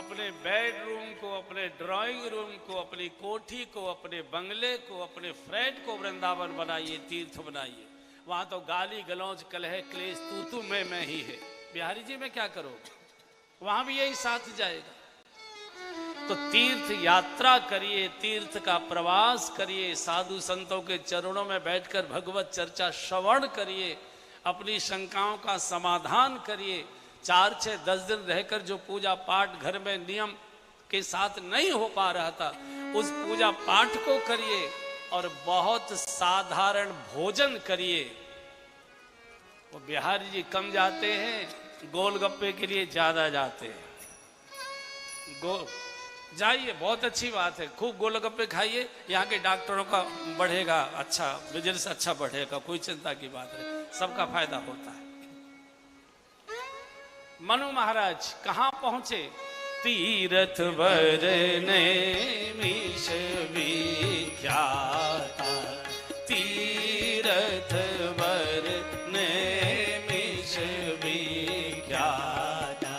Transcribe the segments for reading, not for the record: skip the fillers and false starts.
अपने बेडरूम को, अपने ड्राइंग रूम को, अपनी कोठी को, अपने बंगले को, अपने फ्लैट को वृंदावन बनाइए, तीर्थ बनाइए। वहां तो गाली गलौज कलह क्लेश तू तू मैं ही है। बिहारी जी में क्या करोगे? वहां भी यही साथ जाएगा। तो तीर्थ यात्रा करिए, तीर्थ का प्रवास करिए, साधु संतों के चरणों में बैठकर भगवत चर्चा श्रवण करिए, अपनी शंकाओं का समाधान करिए। 4, 6, 10 दिन रहकर जो पूजा पाठ घर में नियम के साथ नहीं हो पा रहा था, उस पूजा पाठ को करिए और बहुत साधारण भोजन करिए। वो बिहारी जी कम जाते हैं, गोलगप्पे के लिए ज्यादा जाते हैं। जाइए, बहुत अच्छी बात है, खूब गोलगप्पे खाइए, यहाँ के डॉक्टरों का बढ़ेगा, अच्छा बिजनेस अच्छा बढ़ेगा, कोई चिंता की बात नहीं, सबका फायदा होता है। मनु महाराज कहाँ पहुंचे? तीरथ बरने मीश विख्याता, तीरथ बरने मीश विख्याता,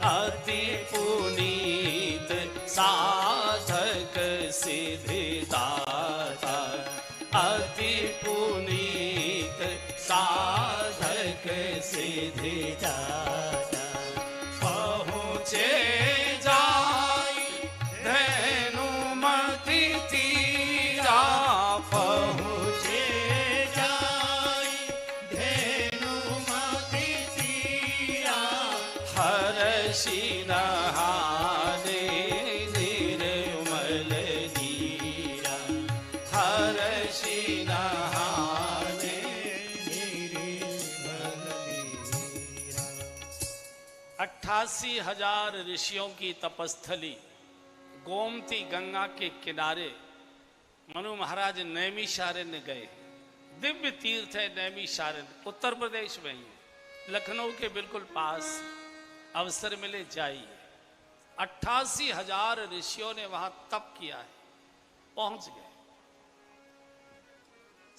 अति पुनीत साधक सिद्धिदाता, अति पुनीत साधक सिद्धिदाता। पहुँचे जाई धेनुमति तीरा, पहुँचे जाई धेनुमति तीरा, हर्षि नहाने निर्मल नीरा, हर्षि नहाने निर्मल नीरा। 88,000 ऋषियों की तपस्थली गोमती गंगा के किनारे मनु महाराज नैमिषारण्य गए। दिव्य तीर्थ है नैमिषारण्य, उत्तर प्रदेश में ही है, लखनऊ के बिल्कुल पास। अवसर मिले जाइए। 88,000 ऋषियों ने वहां तप किया है, पहुंच गए,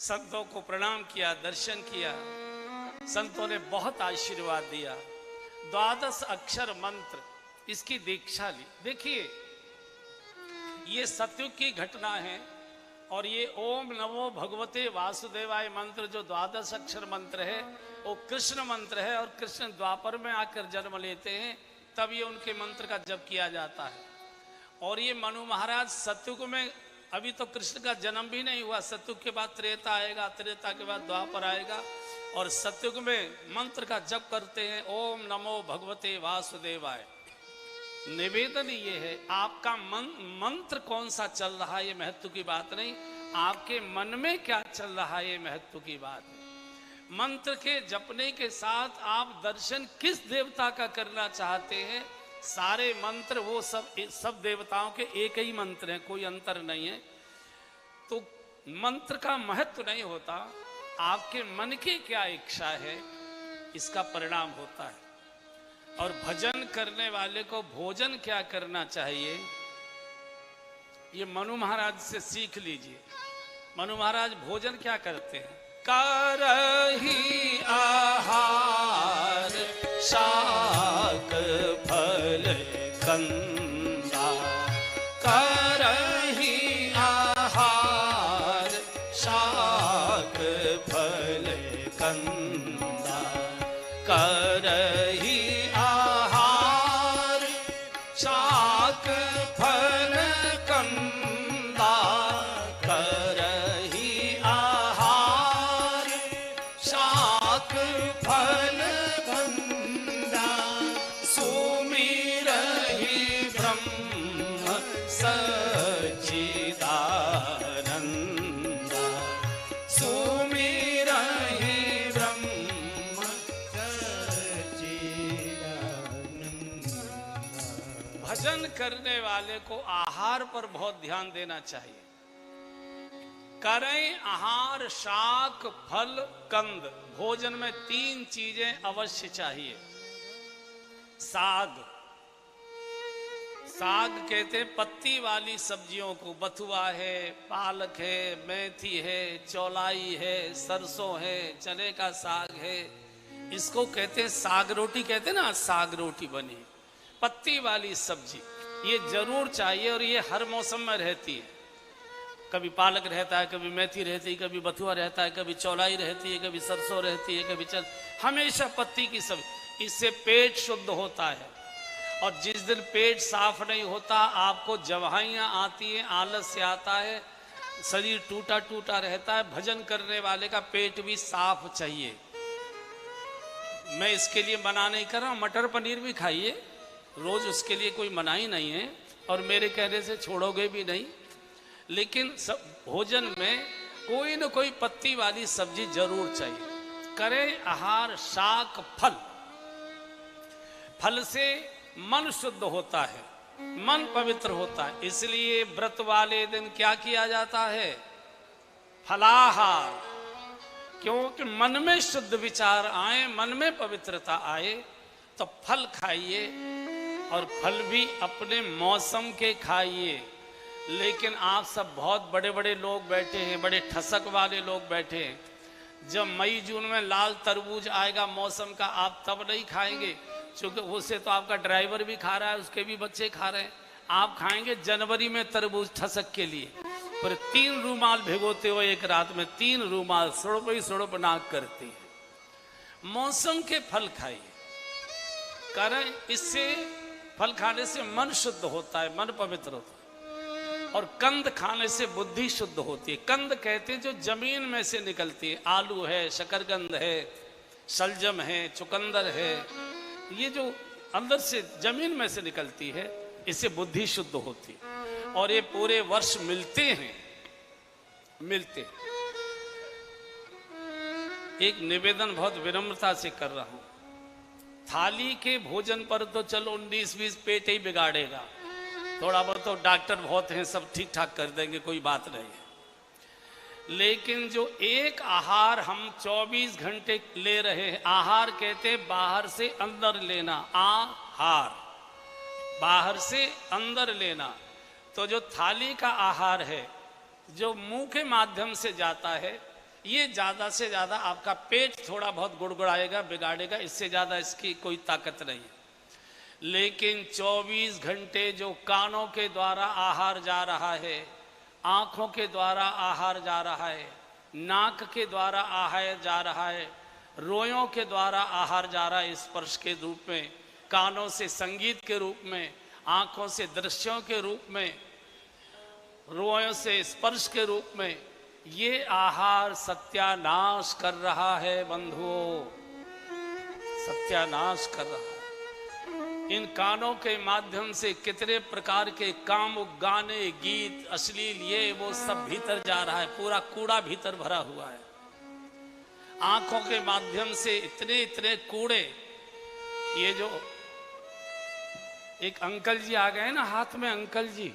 संतों को प्रणाम किया, दर्शन किया, संतों ने बहुत आशीर्वाद दिया। 12 अक्षर मंत्र, इसकी दीक्षा ली। देखिए, ये सतयुग की घटना है और ये ओम नमो भगवते वासुदेवाय मंत्र जो 12 अक्षर मंत्र है, वो कृष्ण मंत्र है। और कृष्ण द्वापर में आकर जन्म लेते हैं, तब ये उनके मंत्र का जप किया जाता है। और ये मनु महाराज सतयुग में, अभी तो कृष्ण का जन्म भी नहीं हुआ, सतयुग के बाद त्रेता आएगा, त्रेता के बाद द्वापर आएगा, और सतयुग में मंत्र का जप करते हैं, ओम नमो भगवते वासुदेवाय। निवेदन ये है, आपका मंत्र कौन सा चल रहा है ये महत्व की बात नहीं, आपके मन में क्या चल रहा है ये महत्व की बात है। मंत्र के जपने के साथ आप दर्शन किस देवता का करना चाहते हैं, सारे मंत्र वो सब देवताओं के एक ही मंत्र हैं, कोई अंतर नहीं है। तो मंत्र का महत्व नहीं होता, आपके मन की क्या इच्छा है इसका परिणाम होता है। और भजन करने वाले को भोजन क्या करना चाहिए, ये मनु महाराज से सीख लीजिए। मनु महाराज भोजन क्या करते हैं? करही आहार शाक फल कंदा, करही आहार शाक फल कंदा, करही आहार शाक फल कंदा, करही आहार शाक फल कंदा, सुमिरहि ब्रह्म सच्चिदानंदा, सुमिरहि ब्रह्म सच्चिदानंदा। भजन करने वाले को आहार पर बहुत ध्यान देना चाहिए। करें आहार शाक फल कंद, भोजन में 3 चीजें अवश्य चाहिए। साग, साग कहते हैं पत्ती वाली सब्जियों को, बथुआ है, पालक है, मेथी है, चौलाई है, सरसों है, चने का साग है, इसको कहते हैं साग रोटी, कहते हैं ना साग रोटी बनी। पत्ती वाली सब्जी ये जरूर चाहिए, और ये हर मौसम में रहती है। कभी पालक रहता है, कभी मेथी रहती है, कभी बथुआ रहता है, कभी चौलाई रहती है, कभी सरसों रहती है, कभी हमेशा पत्ती की सब्जी। इससे पेट शुद्ध होता है, और जिस दिन पेट साफ नहीं होता आपको जवाहियाँ आती हैं, आलस्य आता है, शरीर टूटा टूटा रहता है। भजन करने वाले का पेट भी साफ चाहिए। मैं इसके लिए मना नहीं कर रहा हूँ, मटर पनीर भी खाइए, रोज उसके लिए कोई मनाही नहीं है, और मेरे कहने से छोड़ोगे भी नहीं। लेकिन सब भोजन में कोई न कोई पत्ती वाली सब्जी जरूर चाहिए। करें आहार शाक फल, फल से मन शुद्ध होता है, मन पवित्र होता है। इसलिए व्रत वाले दिन क्या किया जाता है? फलाहार। क्योंकि मन में शुद्ध विचार आए, मन में पवित्रता आए, तो फल खाइए, और फल भी अपने मौसम के खाइए। लेकिन आप सब बहुत बड़े बड़े लोग बैठे हैं, बड़े ठसक वाले लोग बैठे हैं। जब मई जून में लाल तरबूज आएगा मौसम का, आप तब नहीं खाएंगे, क्योंकि उससे तो आपका ड्राइवर भी खा रहा है, उसके भी बच्चे खा रहे हैं। आप खाएंगे जनवरी में तरबूज ठसक के लिए, पर 3 रूमाल भिगोते हो एक रात में, 3 रूमाल सुड़प ही सुड़प नाक करते हैं। मौसम के फल खाइए, कारण इससे फल खाने से मन शुद्ध होता है, मन पवित्र होता है। और कंद खाने से बुद्धि शुद्ध होती है। कंद कहते हैं जो जमीन में से निकलती है, आलू है, शकरकंद है, सलजम है, चुकंदर है, ये जो अंदर से जमीन में से निकलती है, इससे बुद्धि शुद्ध होती है। और ये पूरे वर्ष मिलते हैं। एक निवेदन बहुत विनम्रता से कर रहा हूं, थाली के भोजन पर तो चलो 19-20 पेट ही बिगाड़ेगा, थोड़ा बहुत तो डॉक्टर बहुत हैं, सब ठीक ठाक कर देंगे, कोई बात नहीं है। लेकिन जो एक आहार हम 24 घंटे ले रहे हैं, आहार कहते हैं बाहर से अंदर लेना, आहार बाहर से अंदर लेना। तो जो थाली का आहार है, जो मुंह के माध्यम से जाता है, ये ज्यादा से ज्यादा आपका पेट थोड़ा बहुत गुड़गुड़ाएगा, बिगाड़ेगा, इससे ज्यादा इसकी कोई ताकत नहीं है। लेकिन 24 घंटे जो कानों के द्वारा आहार जा रहा है, आंखों के द्वारा आहार जा रहा है, नाक के द्वारा आहार जा रहा है, रोयों के द्वारा आहार जा रहा है स्पर्श के रूप में, कानों से संगीत के रूप में, आंखों से दृश्यों के रूप में, रोयों से स्पर्श के रूप में, ये आहार सत्यानाश कर रहा है बंधुओं, सत्यानाश कर रहा है। इन कानों के माध्यम से कितने प्रकार के काम, गाने, गीत, अश्लील, ये वो सब भीतर जा रहा है, पूरा कूड़ा भीतर भरा हुआ है। आंखों के माध्यम से इतने इतने कूड़े। ये जो एक अंकल जी आ गए ना हाथ में, अंकल जी,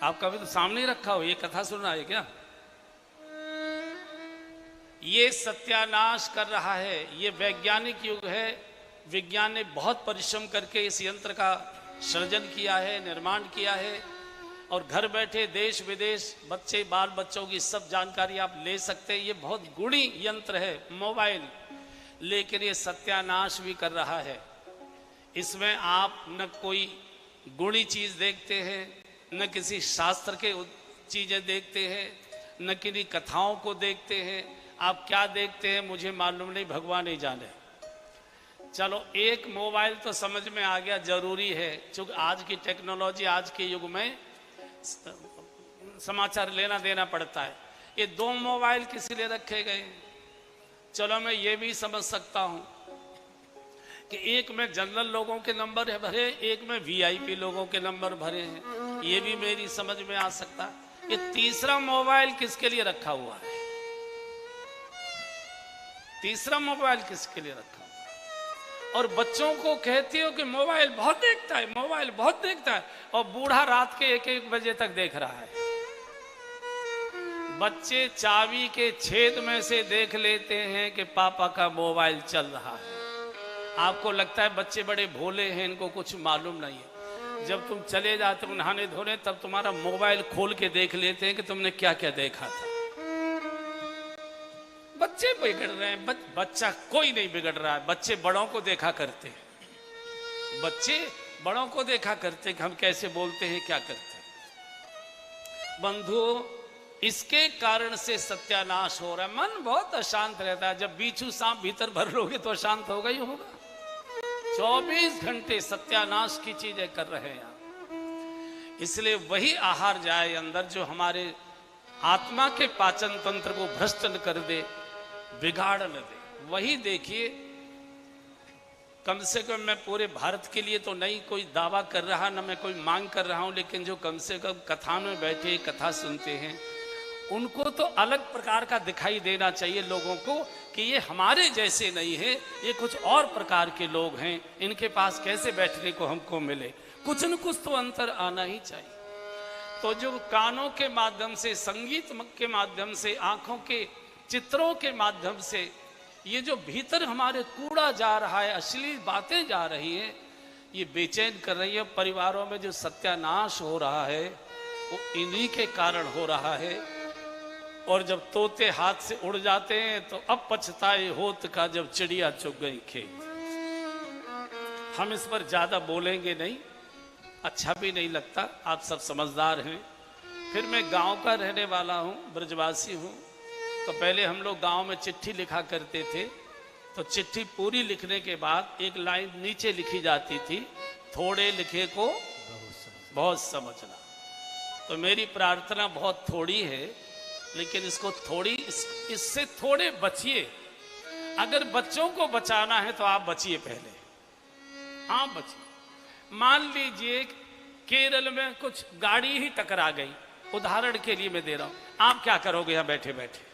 आप कभी तो सामने रखा हो, ये कथा सुन रहा है क्या? ये सत्यानाश कर रहा है। ये वैज्ञानिक युग है, विज्ञान ने बहुत परिश्रम करके इस यंत्र का सृजन किया है, निर्माण किया है, और घर बैठे देश विदेश बच्चे बाल बच्चों की सब जानकारी आप ले सकते हैं। ये बहुत गुणी यंत्र है मोबाइल, लेकिन ये सत्यानाश भी कर रहा है। इसमें आप न कोई गुणी चीज देखते हैं, न किसी शास्त्र के चीजें देखते हैं, न किन्हीं कथाओं को देखते हैं। आप क्या देखते हैं मुझे मालूम नहीं, भगवान ही जाने। चलो एक मोबाइल तो समझ में आ गया, जरूरी है, क्योंकि आज की टेक्नोलॉजी, आज के युग में समाचार लेना देना पड़ता है। ये 2 मोबाइल किस लिए रखे गए? चलो मैं ये भी समझ सकता हूं कि एक में जनरल लोगों के नंबर है भरे, एक में वीआईपी लोगों के नंबर भरे हैं, ये भी मेरी समझ में आ सकता है। ये तीसरा मोबाइल किसके लिए रखा हुआ है? तीसरा मोबाइल किसके लिए रखा? और बच्चों को कहती हो कि मोबाइल बहुत देखता है, मोबाइल बहुत देखता है, और बूढ़ा रात के 1-1 बजे तक देख रहा है। बच्चे चाबी के छेद में से देख लेते हैं कि पापा का मोबाइल चल रहा है। आपको लगता है बच्चे बड़े भोले हैं, इनको कुछ मालूम नहीं है। जब तुम चले जाते हो नहाने धोने, तब तुम्हारा मोबाइल खोल के देख लेते हैं कि तुमने क्या क्या देखा था। बच्चे बिगड़ रहे हैं, बच्चा कोई नहीं बिगड़ रहा है, बच्चे बड़ों को देखा करते हैं। बच्चे बड़ों को देखा करते कि हम कैसे बोलते हैं, क्या करते हैं। बंधुओं, इसके कारण से सत्यानाश हो रहा है। मन बहुत अशांत रहता है। जब बिच्छू सांप भीतर भर लोगे तो अशांत होगा ही होगा। 24 घंटे सत्यानाश की चीजें कर रहे हैं आप। इसलिए वही आहार जाए अंदर जो हमारे आत्मा के पाचन तंत्र को भ्रष्ट न कर दे, बिगाड़ न दे। वही देखिए, कम से कम मैं पूरे भारत के लिए तो नहीं कोई दावा कर रहा, न मैं कोई मांग कर रहा हूं, लेकिन जो कम से कम कथा में बैठे कथा सुनते हैं, उनको तो अलग प्रकार का दिखाई देना चाहिए लोगों को कि ये हमारे जैसे नहीं है, ये कुछ और प्रकार के लोग हैं, इनके पास कैसे बैठने को हमको मिले। कुछ न कुछ तो अंतर आना ही चाहिए। तो जो कानों के माध्यम से, संगीत के माध्यम से, आंखों के चित्रों के माध्यम से ये जो भीतर हमारे कूड़ा जा रहा है, अश्लील बातें जा रही है, ये बेचैन कर रही है। परिवारों में जो सत्यानाश हो रहा है वो इन्हीं के कारण हो रहा है। और जब तोते हाथ से उड़ जाते हैं तो अब पछताए होत का जब चिड़िया चुग गई खेत। हम इस पर ज्यादा बोलेंगे नहीं, अच्छा भी नहीं लगता, आप सब समझदार हैं। फिर मैं गांव का रहने वाला हूं, ब्रजवासी हूं। तो पहले हम लोग गांव में चिट्ठी लिखा करते थे, तो चिट्ठी पूरी लिखने के बाद एक लाइन नीचे लिखी जाती थी, थोड़े लिखे को बहुत समझना। तो मेरी प्रार्थना बहुत थोड़ी है, लेकिन इसको थोड़ी, इससे थोड़े बचिए। अगर बच्चों को बचाना है तो आप बचिए, पहले आप बचिए। मान लीजिए केरल में कुछ गाड़ी ही टकरा गई, उदाहरण के लिए मैं दे रहा हूं, आप क्या करोगे? यहां बैठे बैठे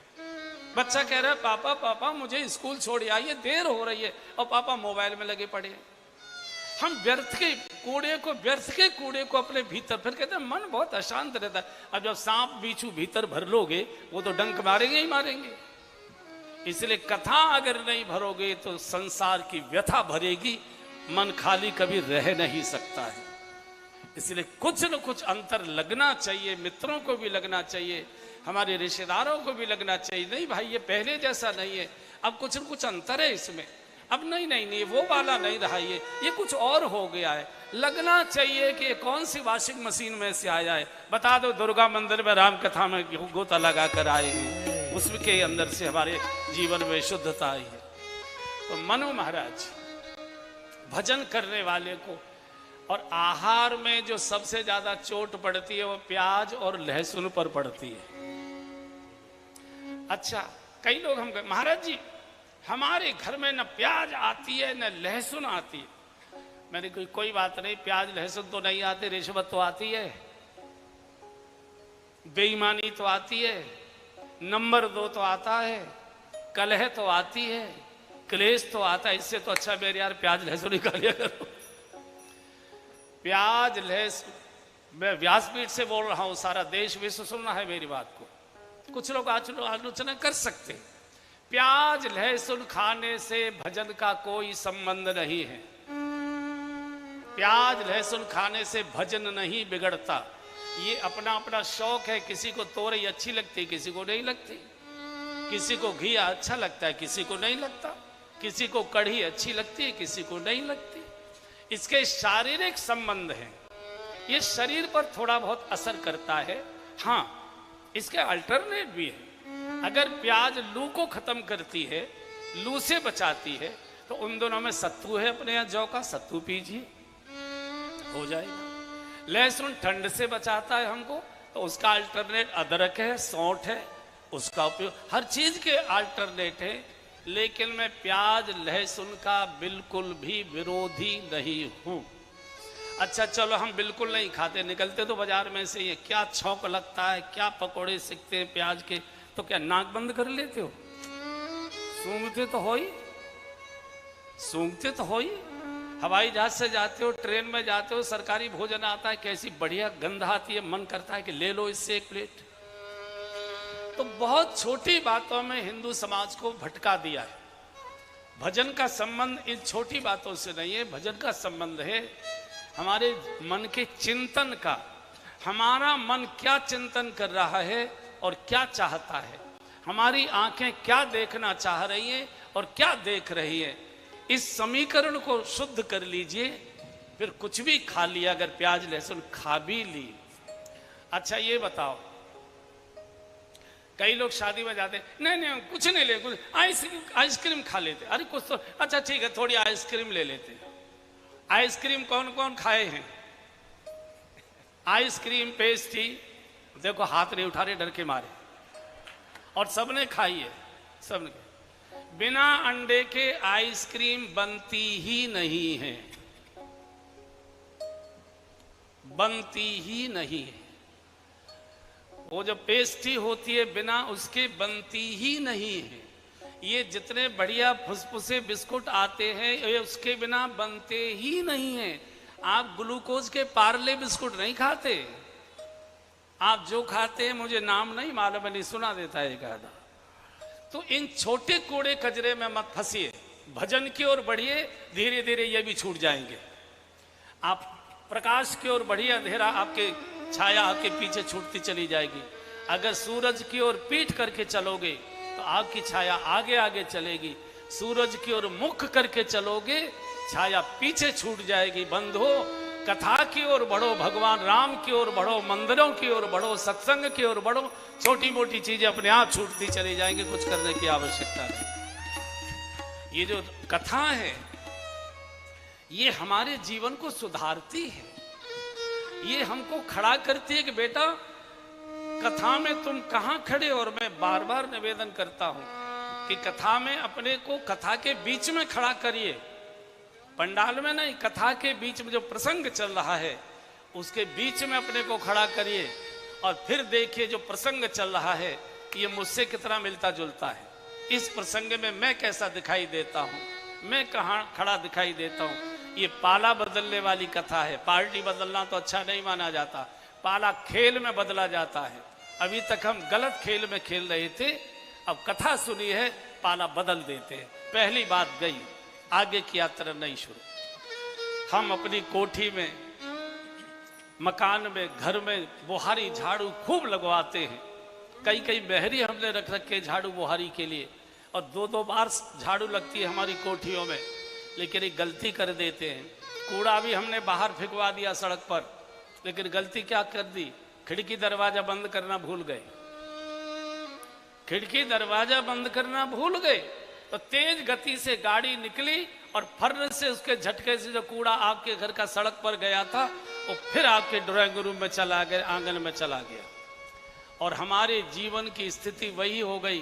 बच्चा कह रहा है पापा पापा मुझे स्कूल छोड़ आइए, देर हो रही है, और पापा मोबाइल में लगे पड़े हैं। हम व्यर्थ के कूड़े को अपने भीतर, फिर कहते हैं मन बहुत अशांत रहता है। अब जब सांप बिच्छू भीतर भर लोगे वो तो डंक मारेंगे ही मारेंगे। इसलिए कथा अगर नहीं भरोगे तो संसार की व्यथा भरेगी, मन खाली कभी रह नहीं सकता है। इसलिए कुछ न कुछ अंतर लगना चाहिए, मित्रों को भी लगना चाहिए, हमारे रिश्तेदारों को भी लगना चाहिए। नहीं भाई ये पहले जैसा नहीं है, अब कुछ न कुछ अंतर है इसमें, अब नहीं वो वाला नहीं रहा, ये कुछ और हो गया है। लगना चाहिए कि कौन सी वॉशिंग मशीन में से आया है, बता दो दुर्गा मंदिर में राम कथा में गोता लगा कर आए हैं, उसके अंदर से हमारे जीवन में शुद्धता आई है। तो मनु महाराज भजन करने वाले को, और आहार में जो सबसे ज्यादा चोट पड़ती है वो प्याज और लहसुन पर पड़ती है। अच्छा, कई लोग हम महाराज जी हमारे घर में न प्याज आती है न लहसुन आती है। मैंने कोई बात नहीं, प्याज लहसुन तो नहीं आते, रिश्वत तो आती है, बेईमानी तो आती है, नंबर 2 तो आता है, कलह तो आती है, क्लेश तो आता है। इससे तो अच्छा मेरे यार प्याज लहसुन निकाल लिया करो। प्याज लहसुन, मैं व्यासपीठ से बोल रहा हूं, सारा देश विश्व सुनना है मेरी बात को। कुछ लोग आलोचना कर सकते हैं। प्याज लहसुन खाने से भजन का कोई संबंध नहीं है। प्याज लहसुन खाने से भजन नहीं बिगड़ता, ये अपना अपना शौक है। किसी को तोरई अच्छी लगती, किसी को नहीं लगती, किसी को घी अच्छा लगता है, किसी को नहीं लगता, किसी को कढ़ी अच्छी लगती है, किसी को नहीं लगती। इसके शारीरिक संबंध हैं, ये शरीर पर थोड़ा बहुत असर करता है। हाँ, इसके अल्टरनेट भी है। अगर प्याज लू को खत्म करती है, लू से बचाती है, तो उन दोनों में सत्तू है अपने यहाँ जौ का, सत्तू पीजिए, हो जाएगा। लहसुन ठंड से बचाता है हमको, तो उसका अल्टरनेट अदरक है, सौंठ है, उसका उपयोग। हर चीज के अल्टरनेट है। लेकिन मैं प्याज लहसुन का बिल्कुल भी विरोधी नहीं हूं। अच्छा चलो हम बिल्कुल नहीं खाते, निकलते तो बाजार में से ये क्या छौंक लगता है, क्या पकोड़े सीखते हैं प्याज के, तो क्या नाक बंद कर लेते हो? सूंघते तो हो ही, सूंघते तो हो ही। हवाई जहाज से जाते हो, ट्रेन में जाते हो, सरकारी भोजन आता है, कैसी बढ़िया गंध आती है, मन करता है कि ले लो इससे एक प्लेट। तो बहुत छोटी बातों में हिंदू समाज को भटका दिया है। भजन का संबंध इन छोटी बातों से नहीं है, भजन का संबंध है हमारे मन के चिंतन का। हमारा मन क्या चिंतन कर रहा है और क्या चाहता है, हमारी आंखें क्या देखना चाह रही हैं और क्या देख रही है। इस समीकरण को शुद्ध कर लीजिए, फिर कुछ भी खा लिया, अगर प्याज लहसुन खा भी ली। अच्छा ये बताओ, कई लोग शादी में जाते नहीं नहीं कुछ नहीं ले, कुछ आइसक्रीम खा लेते। अरे कुछ तो अच्छा ठीक है थोड़ी आइसक्रीम ले लेते। आइसक्रीम कौन कौन खाए हैं? आइसक्रीम पेस्ट्री देखो हाथ नहीं उठा रहे डर के मारे, और सबने खाई है, सबने। बिना अंडे के आइसक्रीम बनती ही नहीं है, बनती ही नहीं है। वो जो पेस्ट्री होती है बिना उसके बनती ही नहीं है। ये जितने बढ़िया फुसफुसे बिस्कुट आते हैं ये उसके बिना बनते ही नहीं है। आप ग्लूकोज के पार्ले बिस्कुट नहीं खाते, आप जो खाते हैं मुझे नाम नहीं मालूम, नहीं सुना देता है एक आधा। तो इन छोटे कूड़े कचरे में मत फंसिए, भजन की ओर बढ़िए, धीरे धीरे ये भी छूट जाएंगे। आप प्रकाश की ओर बढ़िए, अंधेरा आपके छाया आपके पीछे छूटती चली जाएगी। अगर सूरज की ओर पीठ करके चलोगे तो आपकी छाया आगे आगे चलेगी, सूरज की ओर मुख करके चलोगे छाया पीछे छूट जाएगी। बंधो कथा की ओर बढ़ो, भगवान राम की ओर बढ़ो, मंदिरों की ओर बढ़ो, सत्संग की ओर बढ़ो, छोटी मोटी चीजें अपने आप छूटती चली जाएंगी, कुछ करने की आवश्यकता नहीं। ये जो कथा है ये हमारे जीवन को सुधारती है, ये हमको खड़ा करती है कि बेटा कथा में तुम कहां खड़े। और मैं बार बार निवेदन करता हूं कि कथा में अपने को कथा के बीच में खड़ा करिए, पंडाल में नहीं, कथा के बीच में जो प्रसंग चल रहा है उसके बीच में अपने को खड़ा करिए और फिर देखिए जो प्रसंग चल रहा है ये मुझसे कितना मिलता जुलता है, इस प्रसंग में मैं कैसा दिखाई देता हूं, मैं कहां खड़ा दिखाई देता हूं। ये पाला बदलने वाली कथा है। पार्टी बदलना तो अच्छा नहीं माना जाता, पाला खेल में बदला जाता है। अभी तक हम गलत खेल में खेल रहे थे, अब कथा सुनी है पाला बदल देते हैं। पहली बात गई, आगे की यात्रा नहीं शुरू। हम अपनी कोठी में, मकान में, घर में बुहारी झाड़ू खूब लगवाते हैं। कई कई बहरी हमने रख रखे झाड़ू बुहारी के लिए, और दो दो बार झाड़ू लगती है हमारी कोठियों में। लेकिन एक गलती कर देते हैं, कूड़ा भी हमने बाहर फेंकवा दिया सड़क पर, लेकिन गलती क्या कर दी, खिड़की दरवाजा बंद करना भूल गए। खिड़की दरवाजा बंद करना भूल गए तो तेज गति से गाड़ी निकली और फर्र से उसके झटके से जो कूड़ा आपके घर का सड़क पर गया था वो फिर आपके ड्राइंग रूम में चला गया, आंगन में चला गया। और हमारे जीवन की स्थिति वही हो गई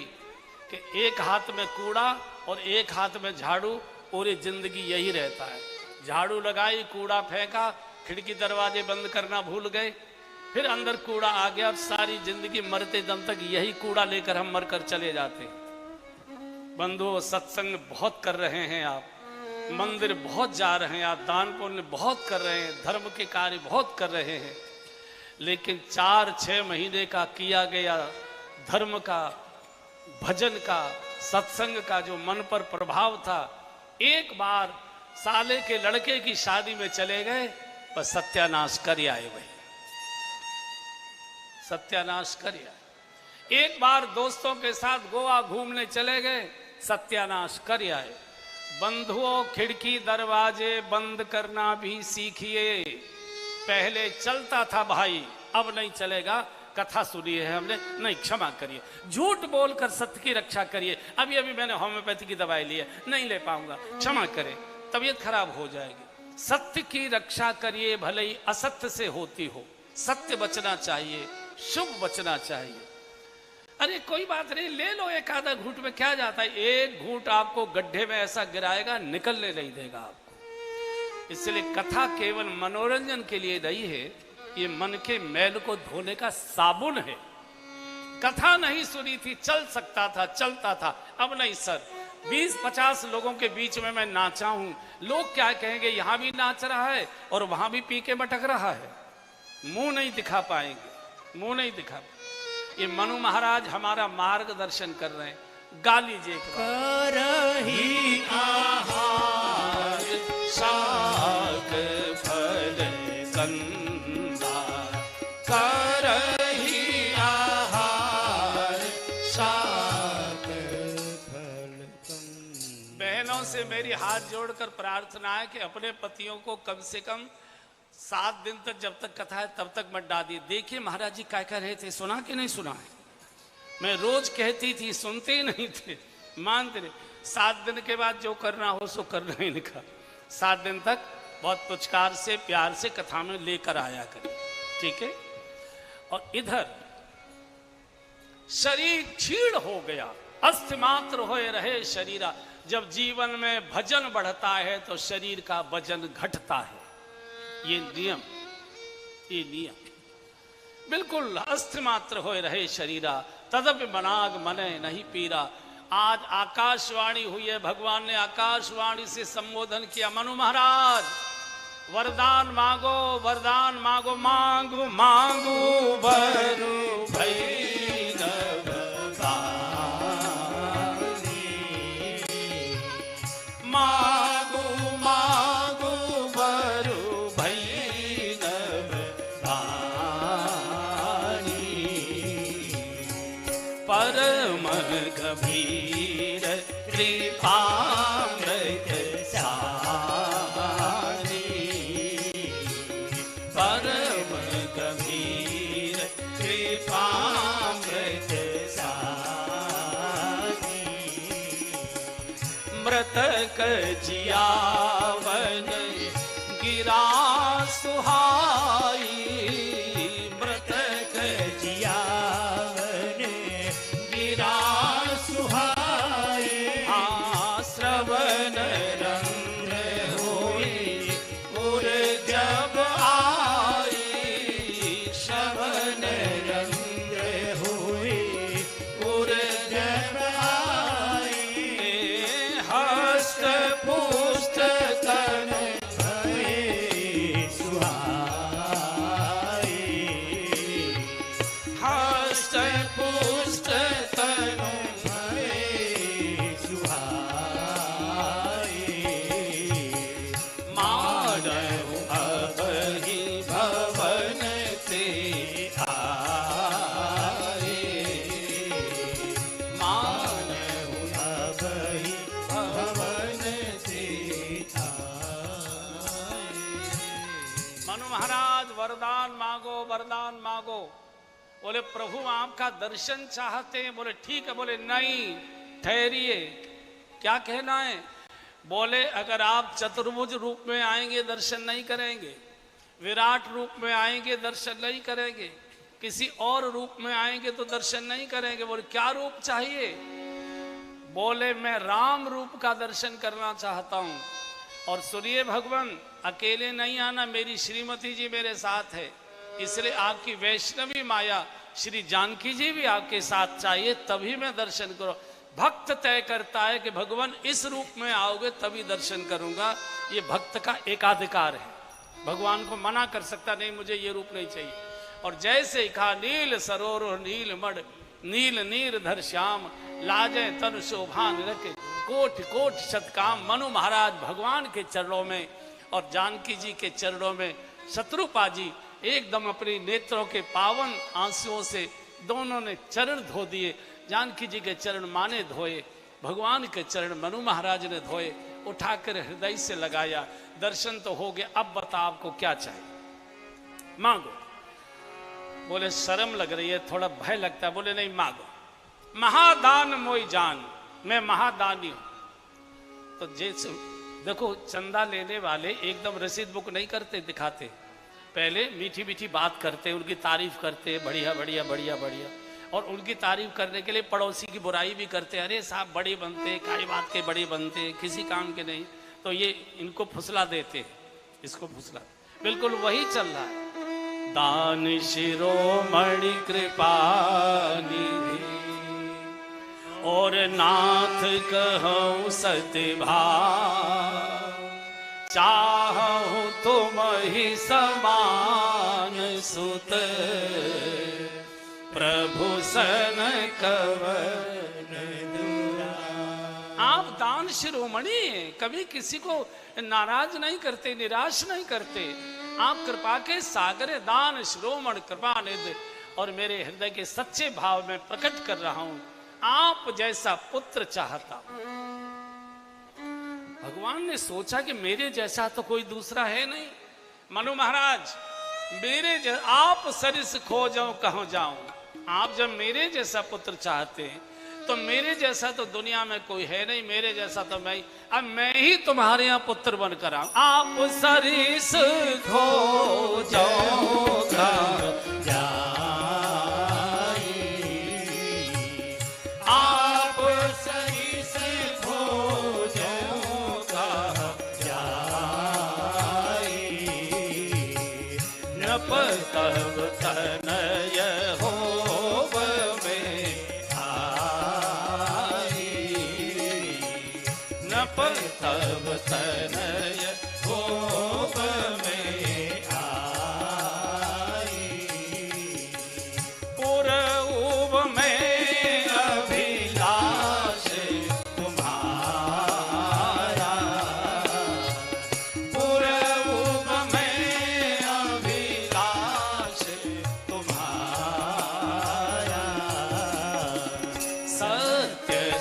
कि एक हाथ में कूड़ा और एक हाथ में झाड़ू, पूरी जिंदगी यही रहता है। झाड़ू लगाई, कूड़ा फेंका, खिड़की दरवाजे बंद करना भूल गए, फिर अंदर कूड़ा आ गया और सारी जिंदगी मरते दम तक यही कूड़ा लेकर हम मरकर चले जाते हैं। बंधुओं सत्संग बहुत कर रहे हैं आप, मंदिर बहुत जा रहे हैं आप, दान पुण्य बहुत कर रहे हैं, धर्म के कार्य बहुत कर रहे हैं, लेकिन 4-6 महीने का किया गया धर्म का, भजन का, सत्संग का जो मन पर प्रभाव था, एक बार साले के लड़के की शादी में चले गए, बस सत्यानाश कर आए। वही सत्यानाश कर आए। एक बार दोस्तों के साथ गोवा घूमने चले गए, सत्यानाश कर आए। बंधुओं खिड़की दरवाजे बंद करना भी सीखिए। पहले चलता था भाई, अब नहीं चलेगा। कथा सुनी है हमने, नहीं क्षमा करिए, झूठ बोलकर सत्य की रक्षा करिए। अभी अभी मैंने होम्योपैथी की दवाई ली है, नहीं ले पाऊंगा, क्षमा करें, तबीयत खराब हो जाएगी। सत्य की रक्षा करिए, भले ही असत्य से होती हो। सत्य बचना चाहिए, शुभ बचना चाहिए। अरे कोई बात नहीं, ले लो एक आधा घूंट में क्या जाता है। एक घूंट आपको गड्ढे में ऐसा गिराएगा, निकलने नहीं देगा आपको। इसलिए कथा केवल मनोरंजन के लिए नहीं है, ये मन के मैल को धोने का साबुन है। कथा नहीं सुनी थी, चल सकता था, चलता था, अब नहीं सर। 20-50 लोगों के बीच में मैं नाचा हूं, लोग क्या कहेंगे, यहां भी नाच रहा है और वहां भी पी के मटक रहा है। मुंह नहीं दिखा पाएंगे, मुंह नहीं दिखा। ये मनु महाराज हमारा मार्गदर्शन कर रहे हैं। गा लीजिए करही आहार शाक फल कंदा, करही आहार शाक फल कंदा। बहनों से मेरी मेरी हाथ जोड़कर प्रार्थना है कि अपने पतियों को कम से कम 7 दिन तक, जब तक कथा है तब तक मत डालिए। देखिए महाराज जी क्या कह रहे थे, सुना कि नहीं सुना है? मैं रोज कहती थी, सुनते ही नहीं थे, मानते नहीं। 7 दिन के बाद जो करना हो सो करना ही इनका। 7 दिन तक बहुत पुचकार से, प्यार से कथा में लेकर आया करें, ठीक है। और इधर शरीर क्षीण हो गया, अस्थि मात्र होए रहे शरीरा। जब जीवन में भजन बढ़ता है तो शरीर का वजन घटता है, ये नियम, ये नियम बिल्कुल। अस्थि मात्र होए रहे शरीरा, तदपि मनाग मने नहीं पीरा। आज आकाशवाणी हुई है, भगवान ने आकाशवाणी से संबोधन किया, मनु महाराज वरदान मांगो, वरदान मांगो, मांगो मांगो बरु भई मागो मागो बरु भई परम गंभीर कृपामृत सारी, परम गंभीर कृपामृत सारी। मृतक जियावन गिरा सुहाई, मृतक जियावन गिरा सुहाई। श्रवण रंग होई उर जब आई, श्रवण रंग होई उर जब आई। हस्त पुष्ट तन भये सुहाई, हस्त पुष्ट तन भये सुहाई। मानव अब ही भवन ते आए, मानव अब ही भवन से आए। मनु महाराज वरदान मांगो, वरदान मांगो। बोले प्रभु आपका दर्शन चाहते हैं। बोले ठीक है। बोले नहीं, ठहरिए, क्या कहना है? बोले अगर आप चतुर्भुज रूप में आएंगे दर्शन नहीं करेंगे, विराट रूप में आएंगे दर्शन नहीं करेंगे, किसी और रूप में आएंगे तो दर्शन नहीं करेंगे। बोले क्या रूप चाहिए? बोले मैं राम रूप का दर्शन करना चाहता हूं। और सुनिए भगवान, अकेले नहीं आना, मेरी श्रीमती जी मेरे साथ है, इसलिए आपकी वैष्णवी माया श्री जानकी जी भी आपके साथ चाहिए, तभी मैं दर्शन करूं। भक्त तय करता है कि भगवान इस रूप में आओगे तभी दर्शन करूंगा, ये भक्त का एकाधिकार है। भगवान को मना कर सकता नहीं, मुझे ये रूप नहीं चाहिए। और जैसे कहा नील सरोवर नील मड़, नील नीर धर श्याम, लाजे तन शोभान रखे, कोट कोट शतकाम। मनु महाराज भगवान के चरणों में और जानकी जी के चरणों में शत्रुपा जी एकदम अपनी नेत्रों के पावन आंसुओं से दोनों ने चरण धो दिए। जानकी जी के चरण माने धोए, भगवान के चरण मनु महाराज ने धोए, उठाकर हृदय से लगाया। दर्शन तो हो गया, अब बता आपको क्या चाहिए, मांगो। बोले शर्म लग रही है, थोड़ा भय लगता है। बोले नहीं मांगो। महादान मोई जान, मैं महादानी हूं। तो जैसे देखो चंदा लेने वाले एकदम रसीद बुक नहीं करते, दिखाते, पहले मीठी मीठी बात करते, उनकी तारीफ करते, बढ़िया बढ़िया बढ़िया बढ़िया। और उनकी तारीफ करने के लिए पड़ोसी की बुराई भी करते, अरे साहब बड़े बनते, काई बात के बड़े बनते, किसी काम के नहीं। तो ये इनको फुसला देते, इसको फुसला, बिल्कुल वही चल रहा है। दान शिरोमणि कृपा निधि और नाथ कहूं सतभाव, चाहूं तुम ही समान सुत, प्रभु सन कवन दूरा। आप दान शिरोमणि, कभी किसी को नाराज नहीं करते, निराश नहीं करते। आप कृपा के सागर, दान शिरोमणि कृपा निधि, और मेरे हृदय के सच्चे भाव में प्रकट कर रहा हूं, आप जैसा पुत्र चाहता हूं। भगवान ने सोचा कि मेरे जैसा तो कोई दूसरा है नहीं। मनु महाराज, मेरे आप सरिस खोजो कहाँ जाऊं। आप जब मेरे जैसा पुत्र चाहते हैं तो मेरे जैसा तो दुनिया में कोई है नहीं, मेरे जैसा तो अब मैं ही तुम्हारे यहाँ पुत्र बनकर आऊं। आप सरिस खोजो कहाँ तब तनय होव में आई, नप तब तनय होव में आई, पूर्व में अभिलाष तुम्हारा, पूर्व में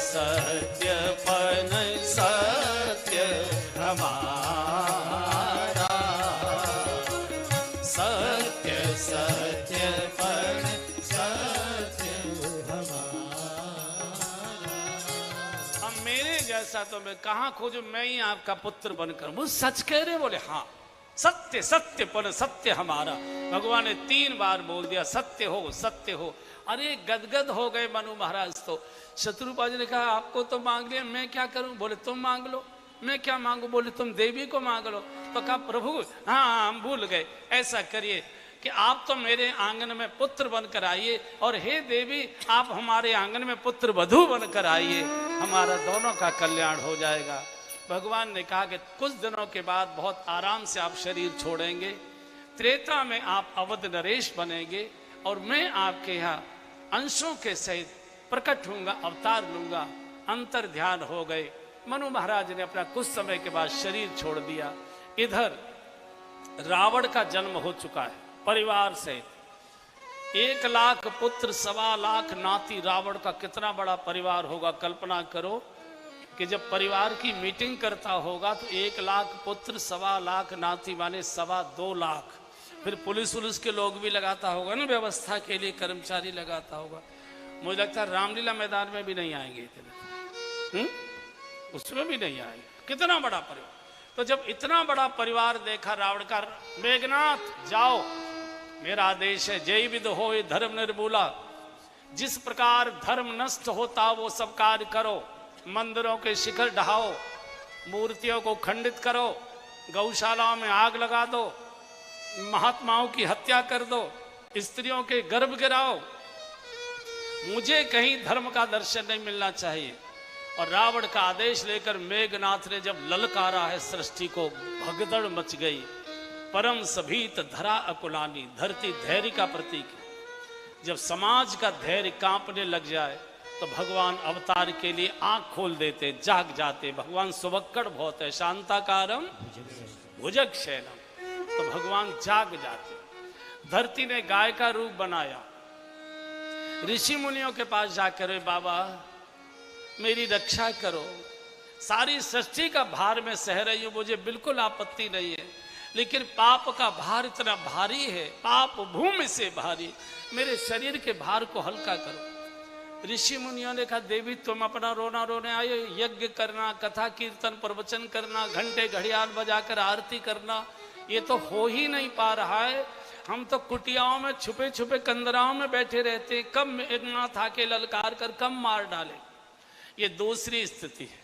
सत्यपन सत्य हमारा, सत्य सत्यपन सत्य हमारा। अब मेरे जैसा तो मैं कहाँ खोजूं, मैं ही आपका पुत्र बनकर। वो सच कह रहे? बोले हाँ, सत्य सत्यपन सत्य हमारा। भगवान ने 3 बार बोल दिया सत्य हो सत्य हो। अरे गदगद हो गए मनु महाराज। तो शत्रुपाज ने कहा आपको तो मांग लिया, मैं क्या करूं? बोले तुम मांग लो। मैं क्या मांगू? बोले तुम देवी को मांग लो। तो कहा प्रभु हाँ हम भूल गए, ऐसा करिए कि आप तो मेरे आंगन में पुत्र बनकर आइए, और हे देवी आप हमारे आंगन में पुत्र वधू बनकर आइए, हमारा दोनों का कल्याण हो जाएगा। भगवान ने कहा कि कुछ दिनों के बाद बहुत आराम से आप शरीर छोड़ेंगे, त्रेता में आप अवध नरेश बनेंगे, और मैं आपके यहाँ अंशों के सहित प्रकट होऊंगा, अवतार लूंगा। अंतर ध्यान हो गए। मनु महाराज ने अपना कुछ समय के बाद शरीर छोड़ दिया। इधर रावण का जन्म हो चुका है परिवार सहित। 1 लाख पुत्र 1.25 लाख नाती। रावण का कितना बड़ा परिवार होगा, कल्पना करो कि जब परिवार की मीटिंग करता होगा तो 1 लाख पुत्र 1.25 लाख नाती माने 2.25 लाख। फिर पुलिस उलिस के लोग भी लगाता होगा ना, व्यवस्था के लिए कर्मचारी लगाता होगा। मुझे लगता है रामलीला मैदान में भी नहीं आएंगे इतने, उसमें भी नहीं आएंगे। कितना बड़ा परिवार। तो जब इतना बड़ा परिवार देखा रावण का, मेघनाथ जाओ, मेरा आदेश है, जय विद होय धर्म निर्मूला। जिस प्रकार धर्म नष्ट होता वो सब कार्य करो। मंदिरों के शिखर ढहाओ, मूर्तियों को खंडित करो, गौशालाओं में आग लगा दो, महात्माओं की हत्या कर दो, स्त्रियों के गर्भ गिराओ। मुझे कहीं धर्म का दर्शन नहीं मिलना चाहिए। और रावण का आदेश लेकर मेघनाथ ने जब ललकारा है सृष्टि को, भगदड़ मच गई। परम सभीत धरा अकुलानी। धरती धैर्य का प्रतीक है। जब समाज का धैर्य कांपने लग जाए तो भगवान अवतार के लिए आंख खोल देते, जाग जाते। भगवान सुबक्कड़ बहुत है, शांताकारम भुजगशयनम। तो भगवान जाग जाते। धरती ने गाय का रूप बनाया। ऋषि मुनियों के पास जाकर, बाबा मेरी रक्षा करो, सारी सृष्टि का भार मैं सह रही हूं, मुझे बिल्कुल आपत्ति नहीं है, लेकिन पाप का भार इतना भारी है, पाप भूमि से भारी, मेरे शरीर के भार को हल्का करो। ऋषि मुनियों ने कहा देवी तुम अपना रोना रोने आए, यज्ञ करना, कथा कीर्तन प्रवचन करना, घंटे घड़ियाल बजाकर आरती करना, ये तो हो ही नहीं पा रहा है। हम तो कुटियाओं में छुपे छुपे कंदराओं में बैठे रहते हैं, कब मेघनाथ आके ललकार कर कब मार डाले। ये दूसरी स्थिति है।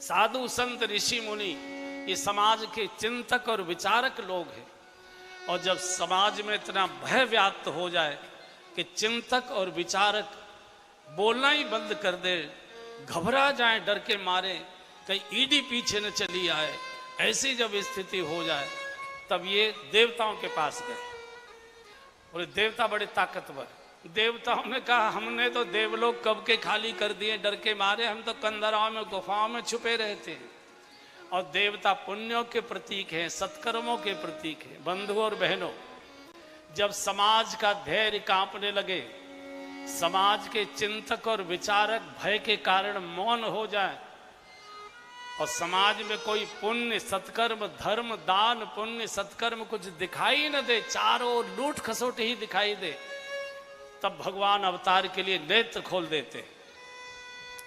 साधु संत ऋषि मुनि ये समाज के चिंतक और विचारक लोग हैं। और जब समाज में इतना भय व्याप्त हो जाए कि चिंतक और विचारक बोलना ही बंद कर दे, घबरा जाए डर के मारे, कहीं ईडी पीछे न चली आए, ऐसी जब स्थिति हो जाए तब ये देवताओं के पास गए। बोले देवता बड़े ताकतवर। देवताओं ने कहा हमने तो देवलोक कब के खाली कर दिए डर के मारे, हम तो कंदराओं में गुफाओं में छुपे रहते हैं। और देवता पुण्यों के प्रतीक हैं, सत्कर्मों के प्रतीक हैं। बंधुओं और बहनों, जब समाज का धैर्य कांपने लगे, समाज के चिंतक और विचारक भय के कारण मौन हो जाए, और समाज में कोई पुण्य सत्कर्म धर्म दान पुण्य सत्कर्म कुछ दिखाई न दे, चारों ओर लूट खसोट ही दिखाई दे, तब भगवान अवतार के लिए नेत्र खोल देते,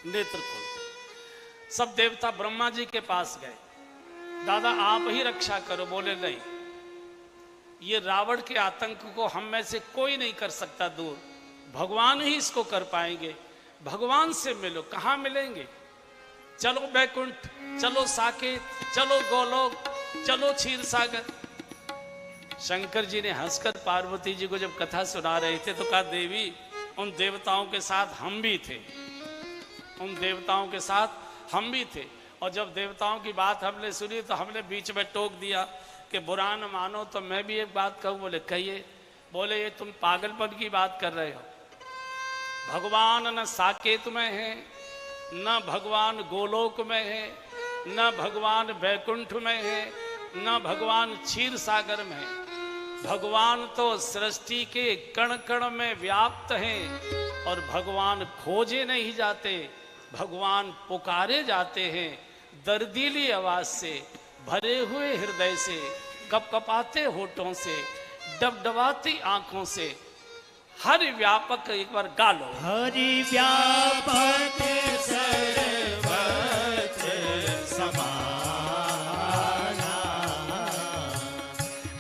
नेत्र खोलते। सब देवता ब्रह्मा जी के पास गए, दादा आप ही रक्षा करो। बोले नहीं, ये रावण के आतंक को हम में से कोई नहीं कर सकता दूर, भगवान ही इसको कर पाएंगे। भगवान से मिलो। कहाँ मिलेंगे? चलो बैकुंठ, चलो साकेत, चलो गोलोक, चलो क्षीर सागर। शंकर जी ने हंसकर पार्वती जी को जब कथा सुना रहे थे तो कहा, देवी उन देवताओं के साथ हम भी थे, उन देवताओं के साथ हम भी थे। और जब देवताओं की बात हमने सुनी तो हमने बीच में टोक दिया कि बुरा न मानो तो मैं भी एक बात कहूँ। बोले कहिए। बोले ये तुम पागलपन की बात कर रहे हो। भगवान न साकेत में है, न भगवान गोलोक में है, न भगवान बैकुंठ में है, न भगवान क्षीर सागर में है। भगवान तो सृष्टि के कण कण में व्याप्त हैं और भगवान खोजे नहीं जाते, भगवान पुकारे जाते हैं दर्दीली आवाज से, भरे हुए हृदय से, कपकपाते होठों से, डबडबाती आंखों से। हरि व्यापक एक बार गा लो। हरि व्यापक सर्वत्र समाना,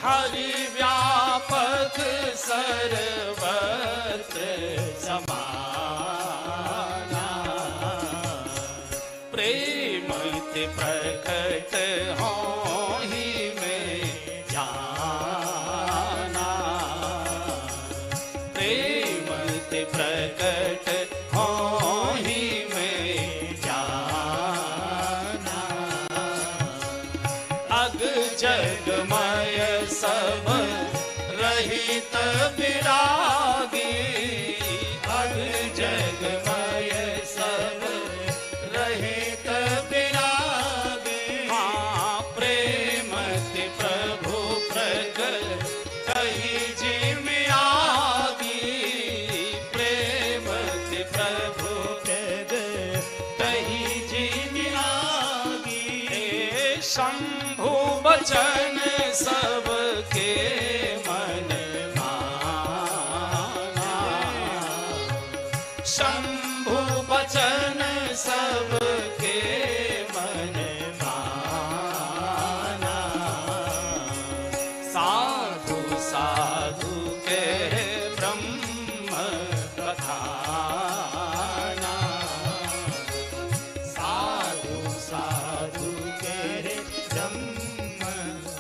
हरि व्यापक सर्वत्र समाना, प्रेम ते प्रकट हो ही में जाना, प्रेम ते प्रकट हो ही में जाना। अग जगमय सब रहित विरागी, अग जगमय सब रहित विरागी। हाँ प्रेम ते प्रभु प्रगट कही जिमियागी, प्रेम ते प्रभु प्रगट कही जिमियागी। शंभु बचन सबके मन माना, शंभु बचन सबके मन माना। साधु साधु के ब्रह्म कथाना, साधु साधु के ब्रह्म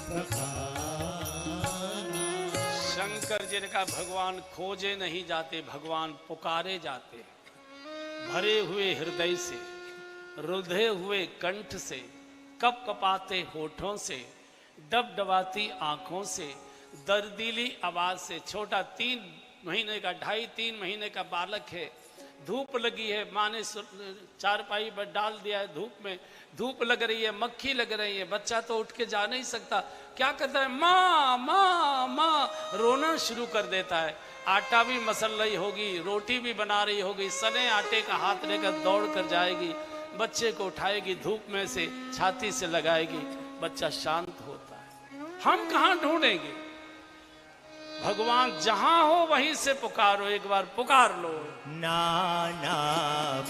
प्रधाना। शंकर जी ने कहा भगवान खोजे नहीं जाते, भगवान पुकारे जाते हैं। भरे हुए हृदय से, रुधे हुए कंठ से, कपकपाते होठों से, डबडबाती आंखों से, दर्दीली आवाज से। छोटा 3 महीने का 2.5-3 महीने का बालक है, धूप लगी है, माँ ने चारपाई पर डाल दिया है धूप में, धूप लग रही है, मक्खी लग रही है, बच्चा तो उठ के जा नहीं सकता। क्या करता है? माँ माँ माँ रोना शुरू कर देता है। आटा भी मसल रही होगी, रोटी भी बना रही होगी, सने आटे का हाथ लेकर दौड़ कर जाएगी, बच्चे को उठाएगी, धूप में से छाती से लगाएगी, बच्चा शांत होता है। हम कहाँ ढूंढेंगे? भगवान जहां हो वहीं से पुकारो, एक बार पुकार लो। नाना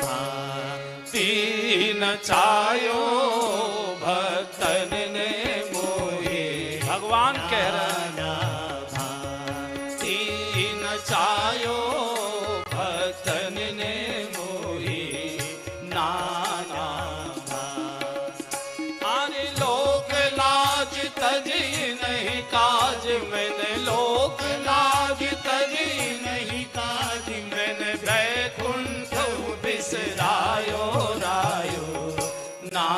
भांति तीन चायो भक्तन ने मोहे, भगवान कह रहे हैं तीन चायो भक्तन ने मोहे, नाना अरे लोक लाज तजी नहीं काज, मैंने लोक लाज तजी नहीं काज, मैंने बैकुंठ बिसरायो रायो ना।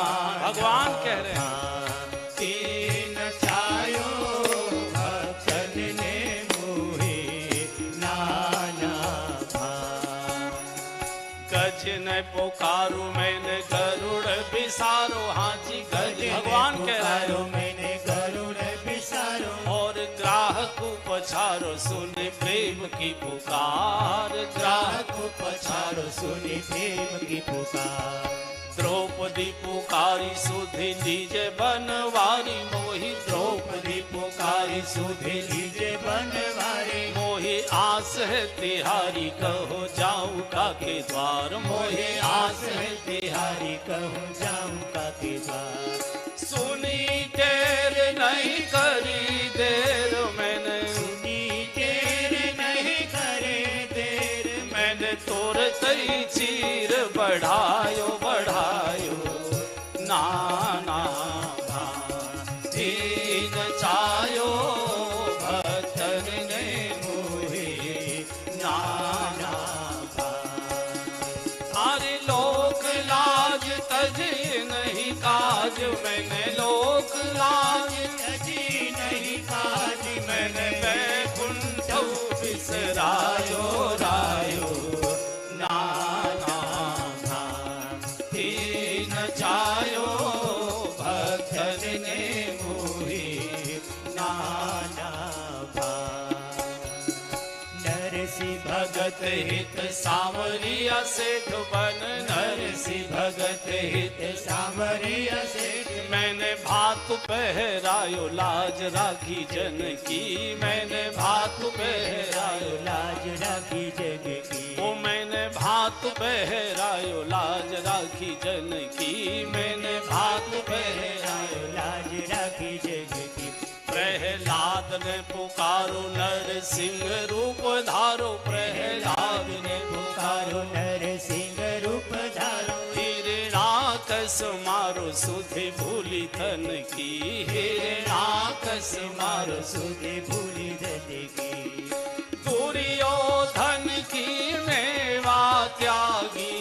भगवान कह रहे हैं तीन चायो भक्तन ने मोहे, नाना भांति। गज न पुकारू मैंने गरुड़ बिसारो। हाँ जी गज भगवान कह रहे हैं मैंने गरुड़ बिसारो, और ग्राहक पछारो सुने प्रेम की पुकार, ग्राहक ग्राहक पछाड़ो सुनी प्रेम की पुकार। द्रौपदी पुकारी सुधि लीजे बनवारी मोहि द्रौपदी पुकारी सुधि लीजे बनवारी मोहि आस है तिहारी कहो जाऊं काके द्वार मोहे आस है तिहारी कहूँ जाऊँ काके द्वार सुनी देर नहीं करी देर मैंने सुनी देर नहीं करे देर मैंने तोर तई चीर बढ़ायो बढ़ायो नाना दीन चायो भक्तन ने मोहे नाना अरे लोक लाज तजे नहीं काज मैंने लोक लाज तजी नहीं काज मैंने बैकुंठ बिसरायो रायो नाना दीन चायो भक्तन ने मोहे नाना नरसी भगत हित सांवरिया सेठ बन नरसी भगत हित सांवरिया सेठ मैंने भातु पहरायो लाज राखी जन की मैंने भातु पहरायो लाज राखी जग की ओ मैंने भातु पहरायो लाज राखी जन की मैंने भातु पहरायो लाज राखी जग की प्रहलाद ने पुकारो नर सिंह रूप धारो प्रहलाद ने पुकारो नर सिंह रूप धारो हिरणाकस मारो सुधि भूली तन की हिरणाकस मारो सुधि भूली दत की दुर्योधन की मेवा त्यागी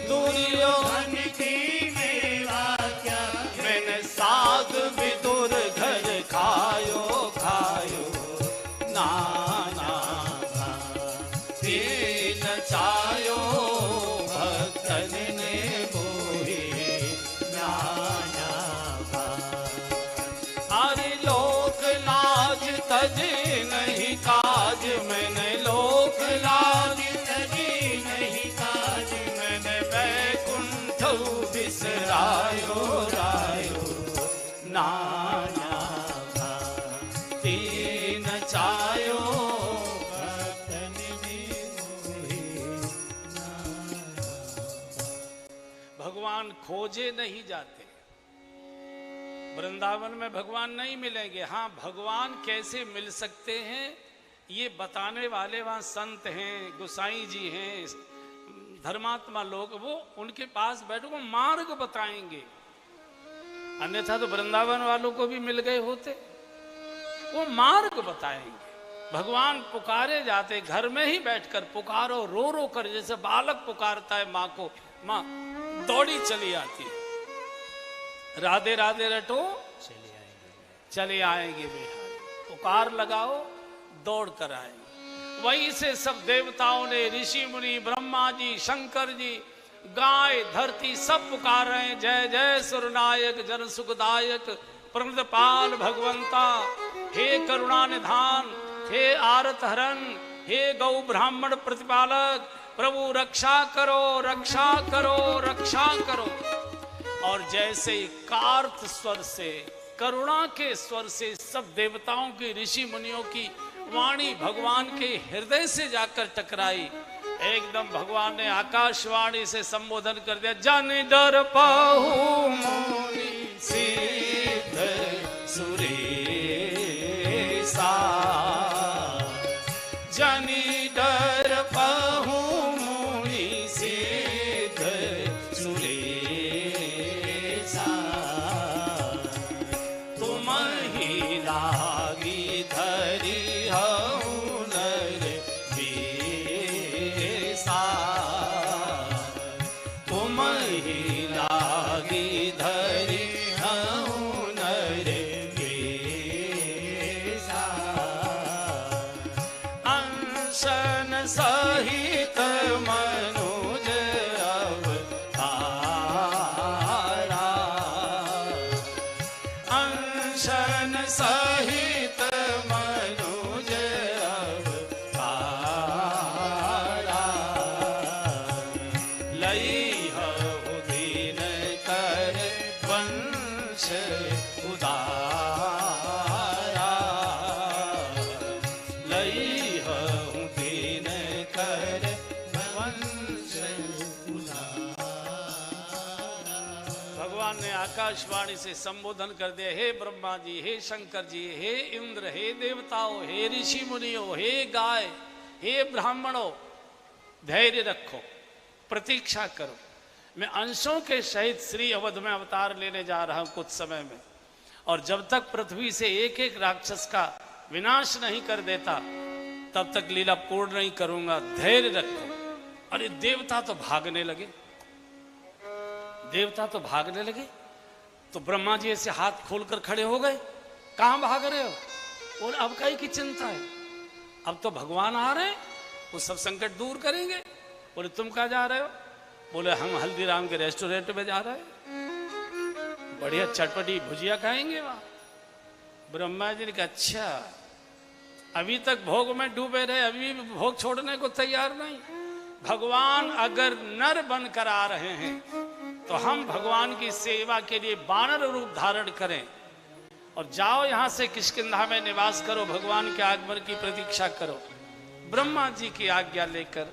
दुर्योधन धन की मेवा क्या मैंने साध विदुर घर खायो खायो नाना दीन चायो भक्तन ने मोहे नाना अरे लोक लाज तजे नहीं काज मैंने लोक लाज तजी नहीं काज मैंने बैकुंठ बिसरायो रायो नाना दीन चायो भक्तन ने मोहे भगवान खोजे नहीं जाते वृंदावन में भगवान नहीं मिलेंगे हाँ भगवान कैसे मिल सकते हैं ये बताने वाले वहाँ संत हैं गोसाई जी हैं धर्मात्मा लोग वो उनके पास बैठो वो मार्ग बताएंगे अन्यथा तो वृंदावन वालों को भी मिल गए होते वो मार्ग बताएंगे भगवान पुकारे जाते घर में ही बैठकर पुकारो रो रो कर जैसे बालक पुकारता है माँ को माँ दौड़ी चली आती है राधे राधे रटो चले आएंगे बिहारी पुकार लगाओ दौड़ कर आएंगे वहीं से सब देवताओं ने ऋषि मुनि ब्रह्मा जी शंकर जी गाय धरती सब पुकार रहे हैं जय जय सुरनायक जन सुखदायक प्रमदपाल भगवंता हे करुणा निधान हे आरत हरण हे गौ ब्राह्मण प्रतिपालक प्रभु रक्षा करो रक्षा करो रक्षा करो। और जैसे ही कार्त स्वर से करुणा के स्वर से सब देवताओं की ऋषि मुनियों की वाणी भगवान के हृदय से जाकर टकराई एकदम भगवान ने आकाशवाणी से संबोधन कर दिया जन डर पाहु मुनि सिद्ध सुरेशा जनि डर पाहु मुनि सिद्ध सुरेशा तुम ही लागी धरी हऊ नर बेसा तुम ही लागी धरी हऊ नर बेसा अंशन सहित मनुज अवतारा अंशन सहित मनुज अवतारा लई हऊ दीन आकाशवाणी से संबोधन कर दे, हे ब्रह्मा जी, हे शंकर जी, हे इंद्र, हे देवताओं, हे ऋषि मुनियों, हे गाय, हे ब्राह्मणों, धैर्य रखो, प्रतीक्षा करो। मैं अंशों के सहित श्री अवध में अवतार लेने जा रहा हूं कुछ समय में, और जब तक पृथ्वी से एक एक राक्षस का विनाश नहीं कर देता तब तक लीला पूर्ण नहीं करूंगा, धैर्य रखो। अरे देवता तो भागने लगे, देवता तो भागने लगे। तो ब्रह्मा जी ऐसे हाथ खोलकर खड़े हो गए, कहां भाग रहे हो? और अब कई की चिंता है, अब तो भगवान आ रहे हैं, वो सब संकट दूर करेंगे। बोले तुम कहाँ जा रहे हो? बोले हम हल्दीराम के रेस्टोरेंट में जा रहे हैं, बढ़िया चटपटी भुजिया खाएंगे वहां। ब्रह्मा जी ने कहा अच्छा, अभी तक भोग में डूबे रहे, अभी भी भोग छोड़ने को तैयार नहीं। भगवान अगर नर बनकर आ रहे हैं तो हम भगवान की सेवा के लिए वानर रूप धारण करें और जाओ यहां से किष्किंधा में निवास करो, भगवान के आगमन की प्रतीक्षा करो। ब्रह्मा जी की आज्ञा लेकर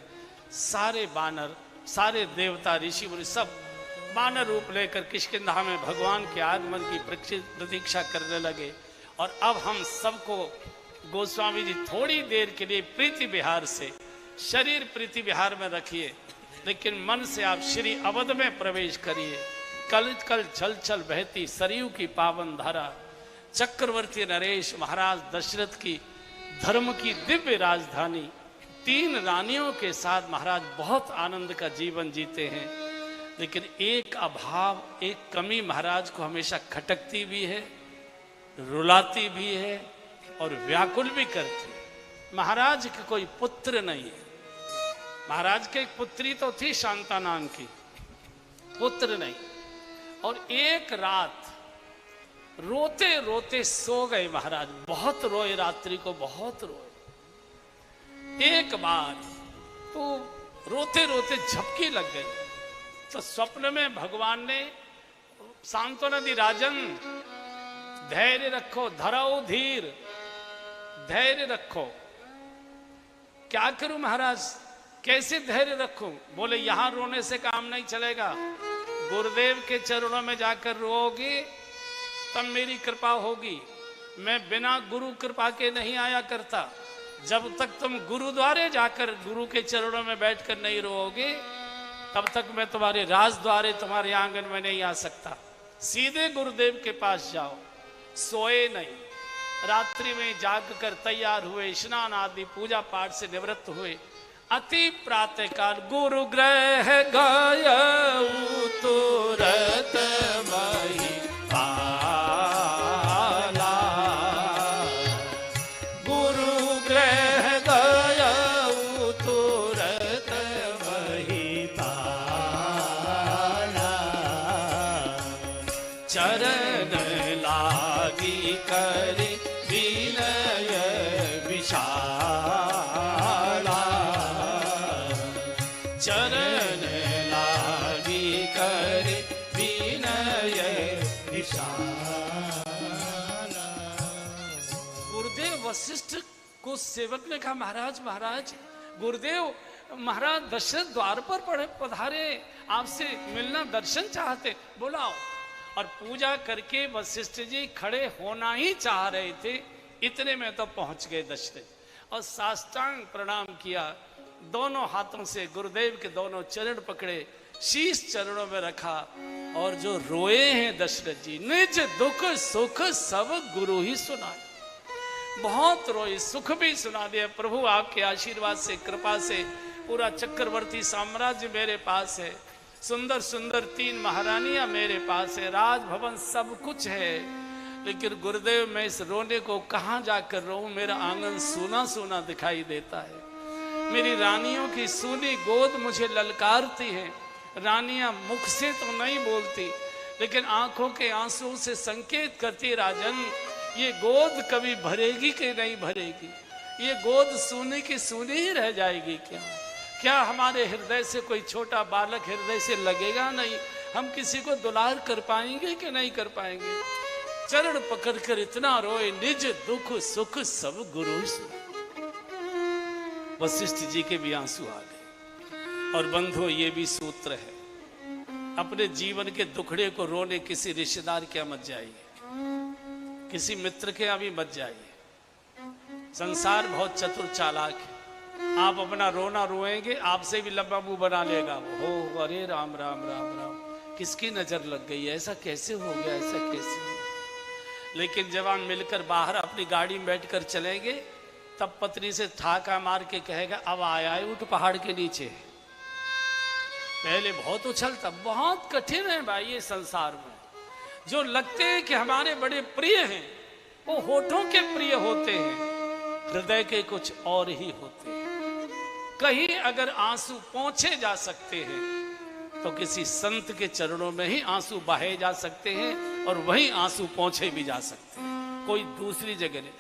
सारे वानर, सारे देवता, ऋषि मुनि सब वानर रूप लेकर किष्किंधा में भगवान के आगमन की प्रतीक्षा करने लगे। और अब हम सबको गोस्वामी जी थोड़ी देर के लिए प्रीति विहार से, शरीर प्रीति विहार में रखिए, लेकिन मन से आप श्री अवध में प्रवेश करिए। कल कल छल छल बहती सरयू की पावन धारा, चक्रवर्ती नरेश महाराज दशरथ की धर्म की दिव्य राजधानी, 3 रानियों के साथ महाराज बहुत आनंद का जीवन जीते हैं। लेकिन एक अभाव, एक कमी महाराज को हमेशा खटकती भी है, रुलाती भी है और व्याकुल भी करती है। महाराज के कोई पुत्र नहीं है। महाराज के एक पुत्री तो थी शांता नाम की, पुत्र नहीं। और एक रात रोते रोते सो गए महाराज, बहुत रोए, रात्रि को बहुत रोए। एक बार तो रोते रोते झपकी लग गई, तो स्वप्न में भगवान ने सांत्वना दी, राजन धैर्य रखो, धराओ धीर, धैर्य रखो। क्या करूं महाराज, कैसे धैर्य रखूं? बोले यहां रोने से काम नहीं चलेगा, गुरुदेव के चरणों में जाकर रोओगे तब मेरी कृपा होगी। मैं बिना गुरु कृपा के नहीं आया करता। जब तक तुम गुरुद्वारे जाकर गुरु के चरणों में बैठकर नहीं रोओगे तब तक मैं तुम्हारे राज द्वारे तुम्हारे आंगन में नहीं आ सकता। सीधे गुरुदेव के पास जाओ। सोए नहीं, रात्रि में जाग कर तैयार हुए, स्नान आदि पूजा पाठ से निवृत्त हुए। अति प्रातः काल गुरु ग्रह गयऊ तुरत मही पाला, गुरु ग्रह गयऊ तुरत मही पाला, चरण लागी करी विनय विशाला, चरण लागी करी विनय विशाला। गुरुदेव वशिष्ठ को सेवक ने कहा, महाराज महाराज, गुरुदेव महाराज दशरथ द्वार पर पधारे, आपसे मिलना, दर्शन चाहते, बुलाओ। और पूजा करके वशिष्ठ जी खड़े होना ही चाह रहे थे, इतने में तो पहुंच गए दशरथ और साष्टांग प्रणाम किया। दोनों हाथों से गुरुदेव के दोनों चरण पकड़े, शीश चरणों में रखा और जो रोए हैं दशरथ जी, निज दुख सुख सब गुरु ही सुनाए। बहुत रोए, सुख भी सुना दिया। प्रभु आपके आशीर्वाद से, कृपा से पूरा चक्रवर्ती साम्राज्य मेरे पास है, सुंदर सुंदर 3 महारानियां मेरे पास है, राजभवन सब कुछ है। लेकिन गुरुदेव मैं इस रोने को कहां जाकर रोऊं? मेरा आंगन सूना सूना दिखाई देता है, मेरी रानियों की सूनी गोद मुझे ललकारती है। रानियां मुख से तो नहीं बोलती, लेकिन आंखों के आंसू से संकेत करती, राजन ये गोद कभी भरेगी कि नहीं भरेगी, ये गोद सूने की सूनी ही रह जाएगी क्या? क्या हमारे हृदय से कोई छोटा बालक हृदय से लगेगा नहीं? हम किसी को दुलार कर पाएंगे कि नहीं कर पाएंगे? चरण पकड़कर इतना रोए, निज दुख सुख सब गुरु सुनाए। वशिष्ठ जी के भी आंसू आ गए। और बंधु ये भी सूत्र है, अपने जीवन के दुखड़े को रोने किसी रिश्तेदार के यहाँ मत जाइए, किसी मित्र के यहाँ भी मत जाइए। संसार बहुत चतुर चालाक है। आप अपना रोना रोएंगे, आपसे भी लंबा मुंह बना लेगा वो। हो अरे राम राम राम राम, किसकी नजर लग गई, ऐसा कैसे हो गया, ऐसा कैसे हो गया। लेकिन जब हम मिलकर बाहर अपनी गाड़ी में बैठकर चलेंगे, तब पत्नी से ठाका मार के कहेगा अब आया है उठ पहाड़ के नीचे। पहले बहुत उछलता, बहुत कठिन है भाई ये संसार में। जो लगते हैं कि हमारे बड़े प्रिय हैं, वो होठों के प्रिय होते हैं, हृदय के कुछ और ही होते हैं। कहीं अगर आंसू पोंछे जा सकते हैं तो किसी संत के चरणों में ही आंसू बहाए जा सकते हैं, और वहीं आंसू पोंछे भी जा सकते हैं, कोई दूसरी जगह नहीं।